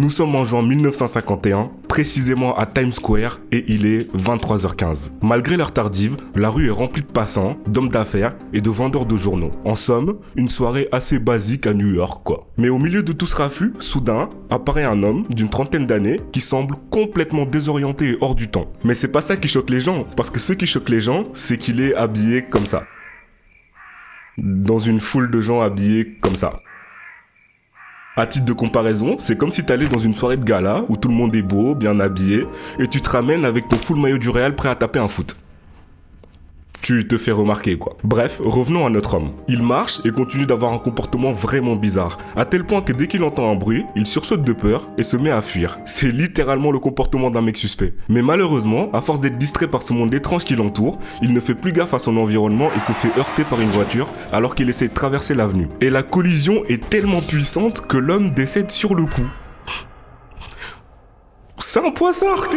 Nous sommes en juin 1951, précisément à Times Square, et il est 23h15. Malgré l'heure tardive, la rue est remplie de passants, d'hommes d'affaires et de vendeurs de journaux. En somme, une soirée assez basique à New York, quoi. Mais au milieu de tout ce raffut, soudain, apparaît un homme d'une trentaine d'années qui semble complètement désorienté et hors du temps. Mais c'est pas ça qui choque les gens, parce que ce qui choque les gens, c'est qu'il est habillé comme ça. Dans une foule de gens habillés comme ça. À titre de comparaison, c'est comme si t'allais dans une soirée de gala où tout le monde est beau, bien habillé, et tu te ramènes avec ton full maillot du Real prêt à taper un foot. Tu te fais remarquer, quoi. Bref, revenons à notre homme. Il marche et continue d'avoir un comportement vraiment bizarre, à tel point que dès qu'il entend un bruit, il sursaute de peur et se met à fuir. C'est littéralement le comportement d'un mec suspect. Mais malheureusement, à force d'être distrait par ce monde étrange qui l'entoure, il ne fait plus gaffe à son environnement et se fait heurter par une voiture alors qu'il essaie de traverser l'avenue. Et la collision est tellement puissante que l'homme décède sur le coup. C'est un poissard.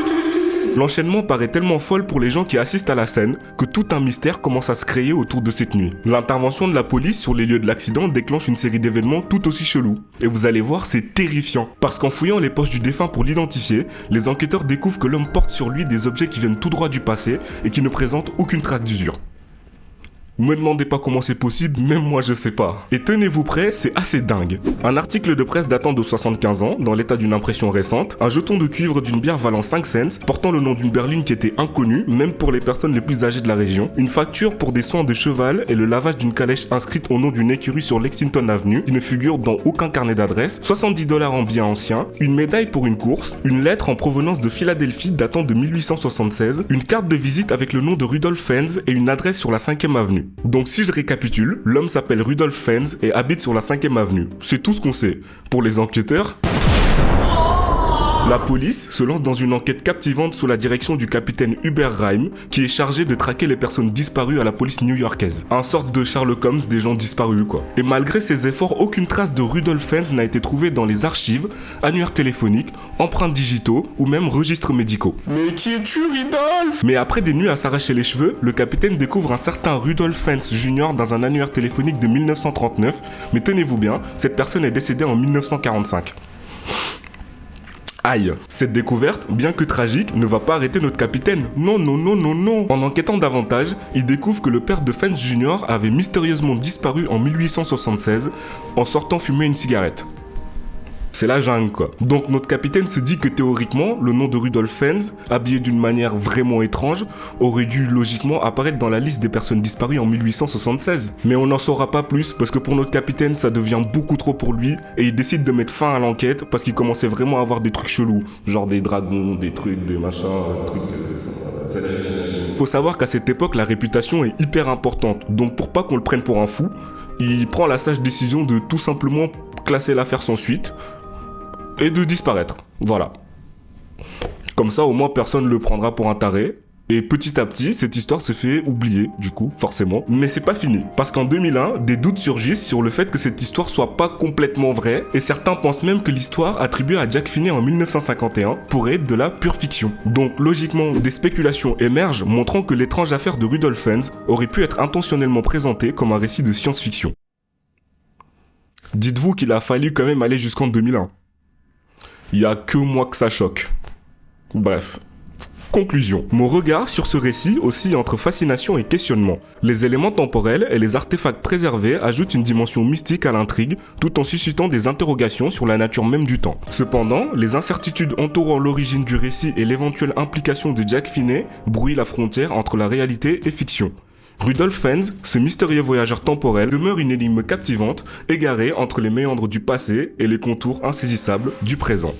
L'enchaînement paraît tellement folle pour les gens qui assistent à la scène que tout un mystère commence à se créer autour de cette nuit. L'intervention de la police sur les lieux de l'accident déclenche une série d'événements tout aussi chelous. Et vous allez voir, c'est terrifiant. Parce qu'en fouillant les poches du défunt pour l'identifier, les enquêteurs découvrent que l'homme porte sur lui des objets qui viennent tout droit du passé et qui ne présentent aucune trace d'usure. Me demandez pas comment c'est possible, même moi je sais pas. Et tenez-vous prêts, c'est assez dingue. Un article de presse datant de 75 ans, dans l'état d'une impression récente, un jeton de cuivre d'une bière valant 5 cents, portant le nom d'une berline qui était inconnue, même pour les personnes les plus âgées de la région, une facture pour des soins de cheval et le lavage d'une calèche inscrite au nom d'une écurie sur Lexington Avenue, qui ne figure dans aucun carnet d'adresse, $70 en billets anciens, une médaille pour une course, une lettre en provenance de Philadelphie datant de 1876, une carte de visite avec le nom de Rudolph Fenz et une adresse sur la 5e avenue. Donc si je récapitule, l'homme s'appelle Rudolph Fenz et habite sur la 5e avenue. C'est tout ce qu'on sait. Pour les enquêteurs, la police se lance dans une enquête captivante sous la direction du capitaine Hubert Reim, qui est chargé de traquer les personnes disparues à la police new-yorkaise. Un sorte de Sherlock Holmes des gens disparus, quoi. Et malgré ces efforts, aucune trace de Rudolph Fenz n'a été trouvée dans les archives, annuaires téléphoniques, empreintes digitaux ou même registres médicaux. Mais qui es-tu, Rudolph ? Mais après des nuits à s'arracher les cheveux, le capitaine découvre un certain Rudolph Fenz Jr. dans un annuaire téléphonique de 1939, mais tenez-vous bien, cette personne est décédée en 1945. Aïe, cette découverte, bien que tragique, ne va pas arrêter notre capitaine. Non. En enquêtant davantage, il découvre que le père de Fenz Jr. avait mystérieusement disparu en 1876 en sortant fumer une cigarette. C'est la jungle, quoi. Donc notre capitaine se dit que théoriquement, le nom de Rudolph Fenz, habillé d'une manière vraiment étrange, aurait dû logiquement apparaître dans la liste des personnes disparues en 1876. Mais on n'en saura pas plus parce que pour notre capitaine, ça devient beaucoup trop pour lui et il décide de mettre fin à l'enquête parce qu'il commençait vraiment à avoir des trucs chelous. Genre des dragons, des trucs, des machins, des trucs... Faut savoir qu'à cette époque, la réputation est hyper importante. Donc pour pas qu'on le prenne pour un fou, il prend la sage décision de tout simplement classer l'affaire sans suite et de disparaître. Voilà. Comme ça, au moins, personne ne le prendra pour un taré. Et petit à petit, cette histoire se fait oublier, du coup, forcément. Mais c'est pas fini. Parce qu'en 2001, des doutes surgissent sur le fait que cette histoire soit pas complètement vraie. Et certains pensent même que l'histoire attribuée à Jack Finney en 1951 pourrait être de la pure fiction. Donc, logiquement, des spéculations émergent montrant que l'étrange affaire de Rudolph Fenz aurait pu être intentionnellement présentée comme un récit de science-fiction. Dites-vous qu'il a fallu quand même aller jusqu'en 2001. Il y a que moi que ça choque. Bref. Conclusion. Mon regard sur ce récit oscille entre fascination et questionnement. Les éléments temporels et les artefacts préservés ajoutent une dimension mystique à l'intrigue, tout en suscitant des interrogations sur la nature même du temps. Cependant, les incertitudes entourant l'origine du récit et l'éventuelle implication de Jack Finney brouillent la frontière entre la réalité et fiction. Rudolph Fenz, ce mystérieux voyageur temporel, demeure une énigme captivante, égarée entre les méandres du passé et les contours insaisissables du présent.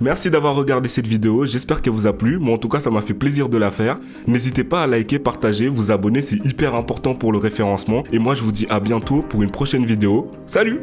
Merci d'avoir regardé cette vidéo, j'espère qu'elle vous a plu, moi en tout cas ça m'a fait plaisir de la faire. N'hésitez pas à liker, partager, vous abonner, c'est hyper important pour le référencement. Et moi je vous dis à bientôt pour une prochaine vidéo. Salut!